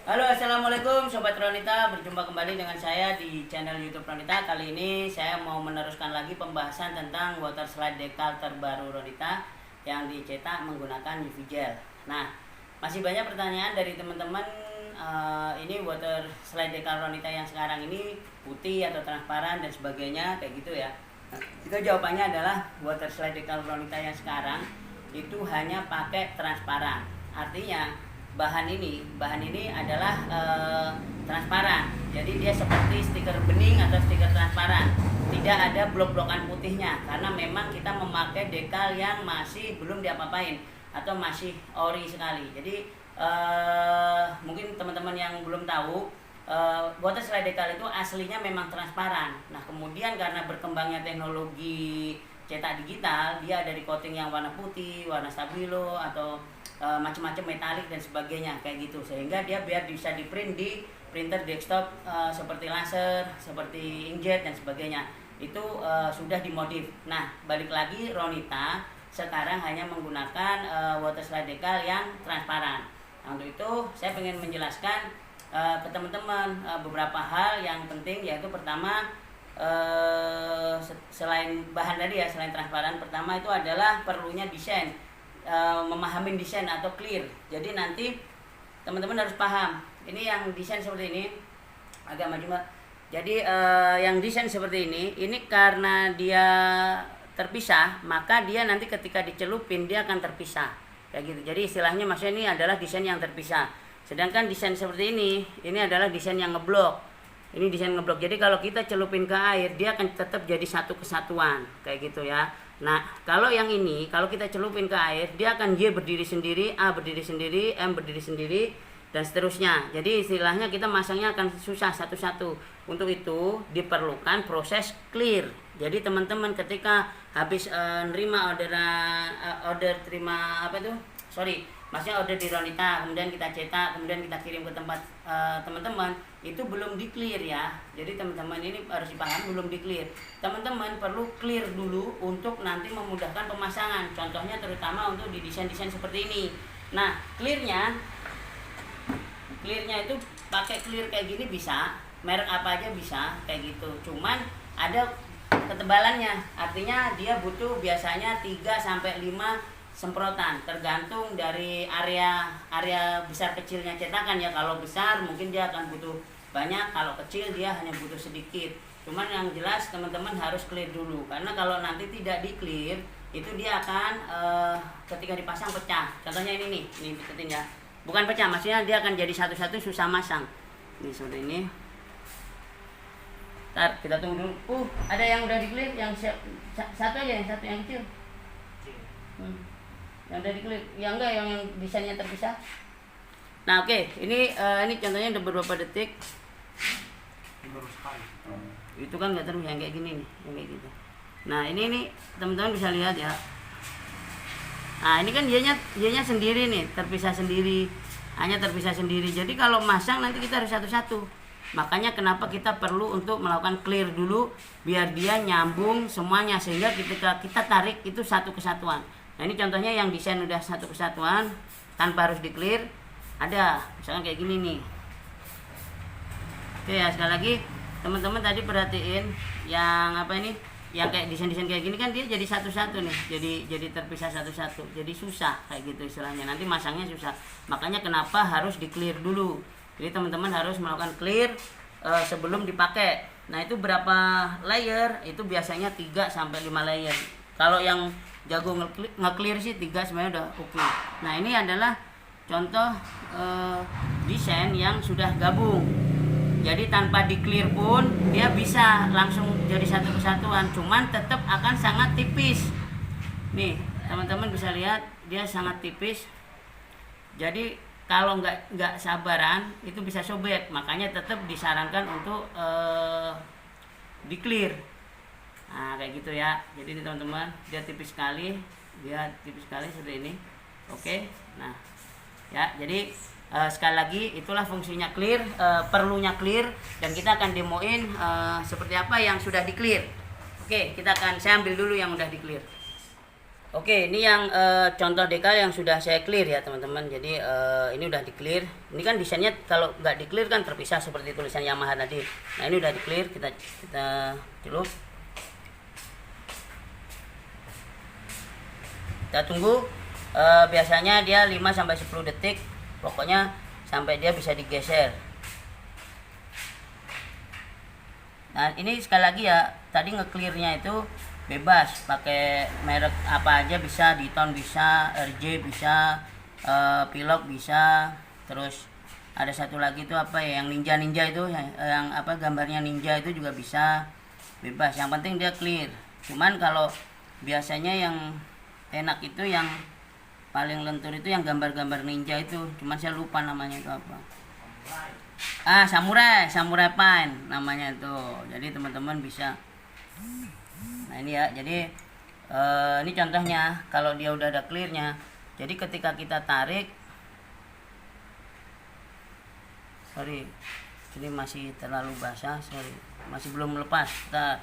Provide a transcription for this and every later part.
Halo, assalamualaikum Sobat Ronita. Berjumpa kembali dengan saya di channel YouTube Ronita. Kali ini saya mau meneruskan lagi pembahasan tentang water slide decal terbaru Ronita yang dicetak menggunakan UV gel. Nah, masih banyak pertanyaan dari teman-teman. Ini water slide decal Ronita yang sekarang ini putih atau transparan dan sebagainya kayak gitu ya. Nah, itu jawabannya adalah water slide decal Ronita yang sekarang itu hanya pakai transparan. Artinya bahan ini adalah transparan, jadi dia seperti stiker bening atau stiker transparan, tidak ada blok-blokan putihnya karena memang kita memakai dekal yang masih belum diapa-apain atau masih ori sekali. Jadi mungkin teman-teman yang belum tahu, water slide decal itu aslinya memang transparan. Nah, kemudian karena berkembangnya teknologi cetak digital, dia ada di coating yang warna putih, warna stabilo atau macam-macam metalik dan sebagainya kayak gitu, sehingga dia biar bisa di print di printer desktop seperti laser, seperti inkjet dan sebagainya. Itu sudah dimodif. Nah, balik lagi Ronita sekarang hanya menggunakan water slide decal yang transparan. Nah, untuk itu saya ingin menjelaskan ke teman-teman beberapa hal yang penting, yaitu pertama, selain bahan tadi ya, selain transparan, pertama itu adalah perlunya desain, memahami desain atau clear. Jadi nanti teman-teman harus paham. Ini yang desain seperti ini, agak maju Mbak. Jadi yang desain seperti ini karena dia terpisah, maka dia nanti ketika dicelupin dia akan terpisah kayak gitu. Jadi istilahnya maksudnya ini adalah desain yang terpisah. Sedangkan desain seperti ini adalah desain yang ngeblok. Ini desain ngeblok. Jadi kalau kita celupin ke air, dia akan tetap jadi satu kesatuan kayak gitu ya. Nah, kalau yang ini, kalau kita celupin ke air, dia akan Y berdiri sendiri, A berdiri sendiri, M berdiri sendiri, dan seterusnya. Jadi istilahnya kita masangnya akan susah satu-satu. Untuk itu diperlukan proses clear. Jadi teman-teman ketika habis nerima order terima apa itu? Maksudnya order di Ronita, kemudian kita cetak, kemudian kita kirim ke tempat teman-teman, itu belum di clear ya. Jadi teman-teman ini harus dipahami, belum di clear. Teman-teman perlu clear dulu untuk nanti memudahkan pemasangan. Contohnya terutama untuk di desain-desain seperti ini. Nah, clearnya itu pakai clear kayak gini bisa, merek apa aja bisa kayak gitu. Cuman ada ketebalannya. Artinya dia butuh biasanya 3 sampai 5 semprotan, tergantung dari area besar kecilnya cetakan ya. Kalau besar mungkin dia akan butuh banyak, kalau kecil dia hanya butuh sedikit. Cuman yang jelas teman-teman harus clear dulu, karena kalau nanti tidak di clear itu dia akan ketika dipasang pecah. Contohnya ini deketin ya, bukan pecah, maksudnya dia akan jadi satu-satu, susah masang. Ini seperti ini. Ntar kita tunggu dulu. Ada yang udah di clear, yang satu aja, yang satu yang kecil. Yang dari klik, yang enggak, yang desainnya terpisah. Nah, oke. Ini contohnya udah beberapa detik. Itu kan nggak terus yang kayak gini nih, yang kayak gitu. Nah, ini teman-teman bisa lihat ya. Nah, ini kan dianya sendiri nih, terpisah sendiri. Hanya terpisah sendiri. Jadi kalau masang nanti kita harus satu-satu. Makanya kenapa kita perlu untuk melakukan clear dulu biar dia nyambung semuanya, sehingga ketika kita tarik itu satu kesatuan. Nah, ini contohnya yang desain udah satu kesatuan tanpa harus di clear. Ada misalkan kayak gini nih. Oke ya, sekali lagi teman-teman tadi perhatiin yang apa ini, yang kayak desain-desain kayak gini kan dia jadi satu-satu nih, jadi terpisah satu-satu, jadi susah kayak gitu istilahnya, nanti masangnya susah. Makanya kenapa harus di clear dulu. Jadi teman-teman harus melakukan clear sebelum dipakai. Nah, itu berapa layer? Itu biasanya 3 sampai 5 layer. Kalau yang jago nge-clear sih 3 sebenarnya udah oke. Nah, ini adalah contoh desain yang sudah gabung. Jadi tanpa di clear pun dia bisa langsung jadi satu kesatuan, cuman tetap akan sangat tipis. Nih, teman-teman bisa lihat dia sangat tipis. Jadi kalau nggak sabaran itu bisa sobek. Makanya tetap disarankan untuk di clear. Nah, kayak gitu ya. Jadi ini teman-teman, dia tipis sekali seperti ini. Oke. Nah, ya, jadi sekali lagi itulah fungsinya clear, perlunya clear, dan kita akan demoin seperti apa yang sudah di clear. Oke, saya ambil dulu yang udah di clear. Oke, ini yang contoh dekal yang sudah saya clear ya teman-teman. Jadi ini udah di clear. Ini kan desainnya kalau nggak di clear kan terpisah seperti tulisan Yamaha tadi. Nah ini udah di clear, kita celup. Kita tunggu. Biasanya dia 5-10 detik. Pokoknya sampai dia bisa digeser. Nah ini sekali lagi ya, tadi nge-clearnya itu bebas pakai merek apa aja bisa, Diton bisa, RJ bisa, Pilok bisa. Terus ada satu lagi itu apa ya, yang ninja itu yang apa gambarnya ninja itu juga bisa, bebas, yang penting dia clear. Cuman kalau biasanya yang enak itu yang paling lentur itu yang gambar-gambar ninja itu, cuman saya lupa namanya itu apa. Samurai Pine namanya itu. Jadi teman-teman bisa. Nah ini ya, jadi ini contohnya kalau dia udah ada clearnya. Jadi ketika kita tarik, sorry, ini masih terlalu basah, sorry, masih belum lepas. Bentar.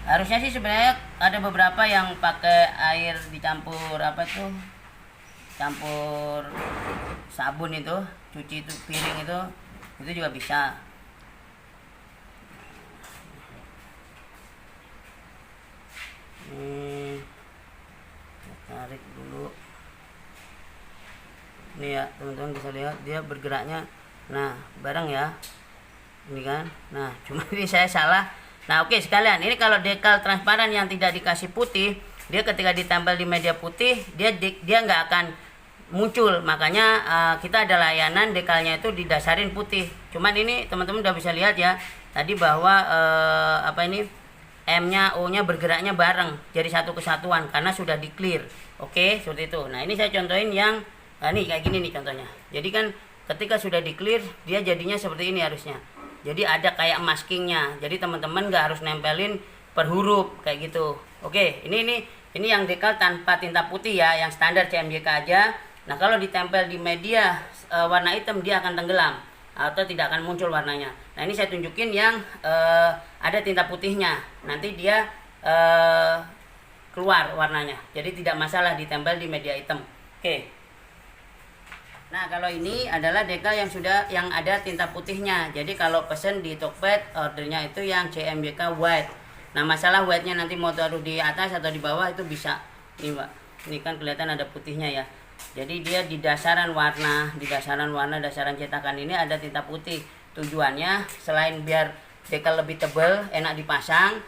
Harusnya sih sebenarnya ada beberapa yang pakai air dicampur apa tuh, campur sabun itu, cuci itu piring itu juga bisa. Tarik dulu. Ini ya teman-teman bisa lihat dia bergeraknya. Nah bareng ya, ini kan. Nah cuma ini saya salah. Nah oke sekalian, ini kalau dekal transparan yang tidak dikasih putih, dia ketika ditempel di media putih dia nggak akan muncul. Makanya kita ada layanan dekalnya itu didasarin putih. Cuman ini teman-teman udah bisa lihat ya tadi bahwa M-nya, O-nya bergeraknya bareng, jadi satu kesatuan karena sudah di clear. Oke, seperti itu. Nah, ini saya contohin yang nih kayak gini nih contohnya. Jadi kan ketika sudah di clear, dia jadinya seperti ini harusnya. Jadi ada kayak maskingnya. Jadi teman-teman nggak harus nempelin per huruf kayak gitu. Oke, ini yang dekal tanpa tinta putih ya, yang standar CMYK aja. Nah, kalau ditempel di media warna hitam dia akan tenggelam atau tidak akan muncul warnanya. Nah ini saya tunjukin yang ada tinta putihnya, nanti dia keluar warnanya, jadi tidak masalah ditempel di media hitam. Oke. Nah kalau ini adalah dekal yang ada tinta putihnya. Jadi kalau pesen di Tokped ordernya itu yang CMYK white. Nah masalah white-nya nanti mau taruh di atas atau di bawah itu bisa. Ini Mbak, ini kan kelihatan ada putihnya ya. Jadi dia di dasaran warna dasaran cetakan ini ada tinta putih. Tujuannya selain biar dekal lebih tebal, enak dipasang,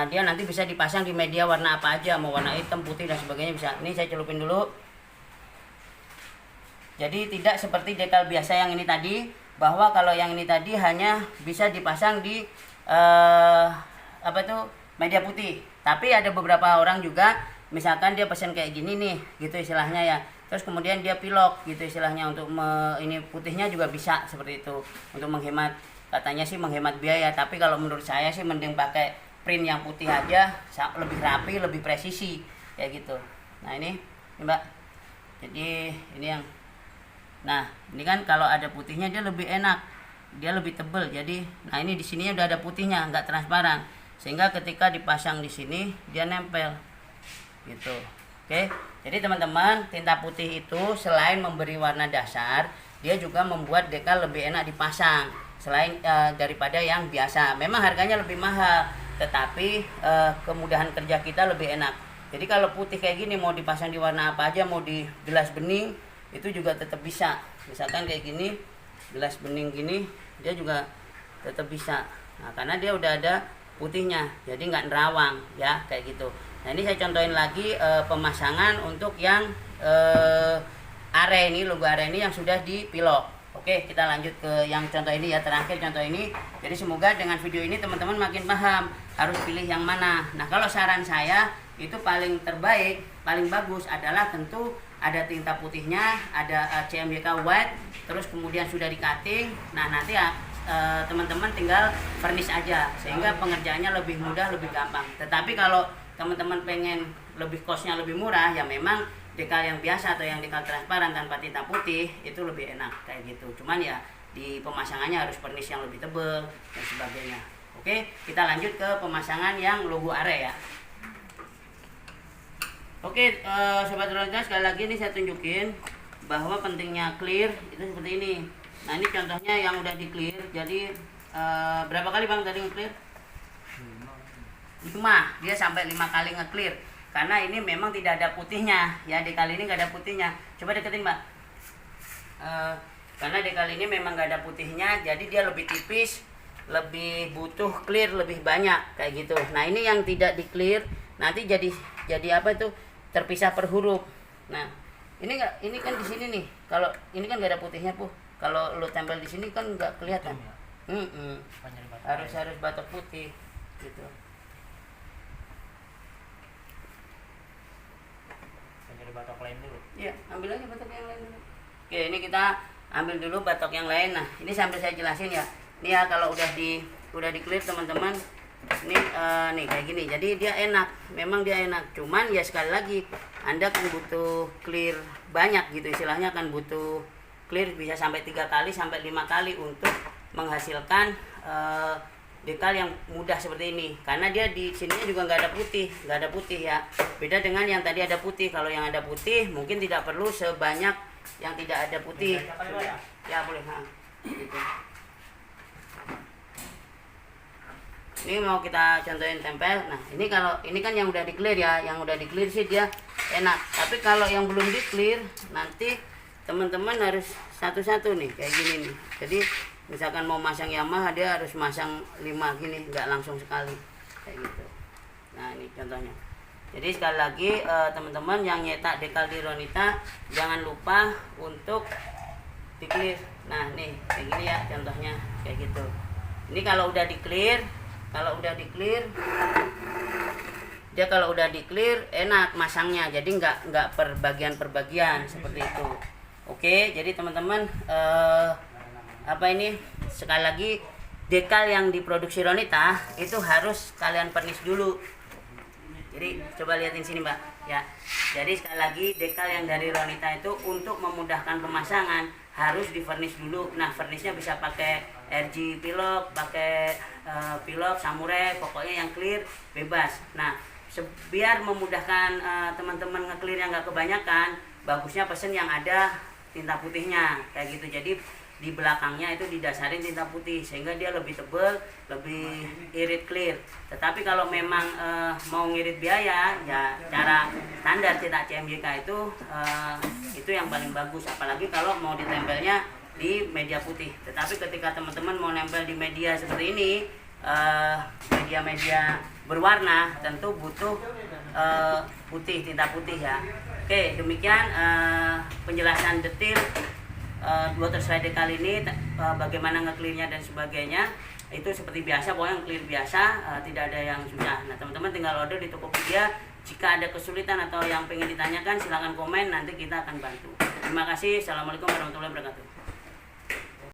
dia nanti bisa dipasang di media warna apa aja, mau warna hitam, putih dan sebagainya bisa. Ini saya celupin dulu. Jadi tidak seperti dekal biasa yang ini tadi, bahwa kalau yang ini tadi hanya bisa dipasang di media putih. Tapi ada beberapa orang juga, misalkan dia pesen kayak gini nih, gitu istilahnya ya. Terus kemudian dia pilok gitu istilahnya untuk ini putihnya juga bisa seperti itu. Untuk menghemat, katanya sih menghemat biaya, tapi kalau menurut saya sih mending pakai print yang putih aja, lebih rapi, lebih presisi kayak gitu. Nah, ini Mbak. Jadi ini yang ini kan kalau ada putihnya dia lebih enak. Dia lebih tebal. Jadi ini di sini udah ada putihnya, nggak transparan. Sehingga ketika dipasang di sini dia nempel. Gitu. Oke, jadi teman-teman, tinta putih itu selain memberi warna dasar, dia juga membuat dekal lebih enak dipasang selain daripada yang biasa. Memang harganya lebih mahal, tetapi kemudahan kerja kita lebih enak. Jadi kalau putih kayak gini mau dipasang di warna apa aja, mau di gelas bening itu juga tetap bisa. Misalkan kayak gini, gelas bening gini, dia juga tetap bisa. Nah, karena dia udah ada putihnya, jadi nggak nerawang ya kayak gitu. Nah ini saya contohin lagi pemasangan untuk yang logo are ini yang sudah dipilok. Oke, kita lanjut ke yang contoh ini ya, terakhir contoh ini. Jadi semoga dengan video ini teman-teman makin paham harus pilih yang mana. Nah kalau saran saya itu paling terbaik, paling bagus adalah tentu ada tinta putihnya, ada CMYK white, terus kemudian sudah di cutting. Nah nanti ya teman-teman tinggal furnish aja sehingga pengerjaannya lebih mudah, lebih gampang. Tetapi kalau teman-teman pengen lebih costnya lebih murah, ya memang dekal yang biasa atau yang dekal transparan tanpa tinta putih itu lebih enak kayak gitu. Cuman ya di pemasangannya harus furnish yang lebih tebal dan sebagainya. Oke, kita lanjut ke pemasangan yang logo area ya. Oke, sobat Ronitas, sekali lagi ini saya tunjukin bahwa pentingnya clear itu seperti ini. Nah, ini contohnya yang udah di clear. Jadi berapa kali Bang tadi nge-clear? 5. Dia sampai 5 kali nge-clear. Karena ini memang tidak ada putihnya ya, di kali ini nggak ada putihnya. Coba deketin Mbak. Karena di kali ini memang nggak ada putihnya, jadi dia lebih tipis, lebih butuh clear lebih banyak kayak gitu. Nah, ini yang tidak di clear nanti jadi apa itu, terpisah per huruf. Nah, ini kan di sini nih. Kalau ini kan nggak ada putihnya kalau lu tempel di sini kan nggak kelihatan. Harus batok putih gitu. Cari batok lain dulu. Iya, ambil aja batok yang lain dulu. Oke, ini kita ambil dulu batok yang lain. Nah, ini sambil saya jelasin ya. Ini ya kalau udah di clear teman-teman. Ini nih kayak gini. Jadi dia enak. Memang dia enak. Cuman ya sekali lagi Anda kan butuh clear banyak gitu. Istilahnya kan butuh clear bisa sampai 3 kali sampai 5 kali untuk menghasilkan dekal yang mudah seperti ini. Karena dia di sininya juga nggak ada putih ya. Beda dengan yang tadi ada putih. Kalau yang ada putih mungkin tidak perlu sebanyak yang tidak ada putih. Ya boleh. Gitu. Ini mau kita contohin tempel. Nah, ini kalau ini kan yang udah di clear ya. Yang udah di clear sih dia enak. Tapi kalau yang belum di clear, nanti teman-teman harus satu-satu nih kayak gini nih. Jadi misalkan mau masang Yamaha, dia harus masang 5 gini, nggak langsung sekali kayak gitu. Nah, ini contohnya. Jadi sekali lagi teman-teman yang nyetak dekal di Ronita, jangan lupa untuk di clear. Nah, nih kayak gini ya contohnya kayak gitu. Ini kalau udah di clear, dia kalau udah di clear enak masangnya. Jadi nggak per bagian seperti itu. Oke, jadi teman-teman sekali lagi dekal yang diproduksi Ronita itu harus kalian pernis dulu. Jadi coba lihatin sini Mbak ya. Jadi sekali lagi dekal yang dari Ronita itu untuk memudahkan pemasangan harus di varnish dulu. Nah, varnishnya bisa pakai RG Pilok, pakai Pilok, Samurai, pokoknya yang clear bebas. Nah, biar memudahkan teman-teman nge-clear yang nggak kebanyakan, bagusnya pesen yang ada tinta putihnya kayak gitu. Jadi di belakangnya itu didasarin tinta putih sehingga dia lebih tebal, lebih irit clear. Tetapi kalau memang mau ngirit biaya, ya cara standar cetak CMYK itu yang paling bagus. Apalagi kalau mau ditempelnya di media putih. Tetapi ketika teman-teman mau nempel di media seperti ini, media-media berwarna, tentu butuh putih, tinta putih ya. Oke, demikian penjelasan detail water slide kali ini, bagaimana nge-clearnya dan sebagainya. Itu seperti biasa, pokoknya clear biasa, tidak ada yang susah. Nah, teman-teman tinggal order di Tokopedia. Jika ada kesulitan atau yang pengen ditanyakan, silahkan komen, nanti kita akan bantu. Terima kasih. Assalamualaikum warahmatullahi wabarakatuh.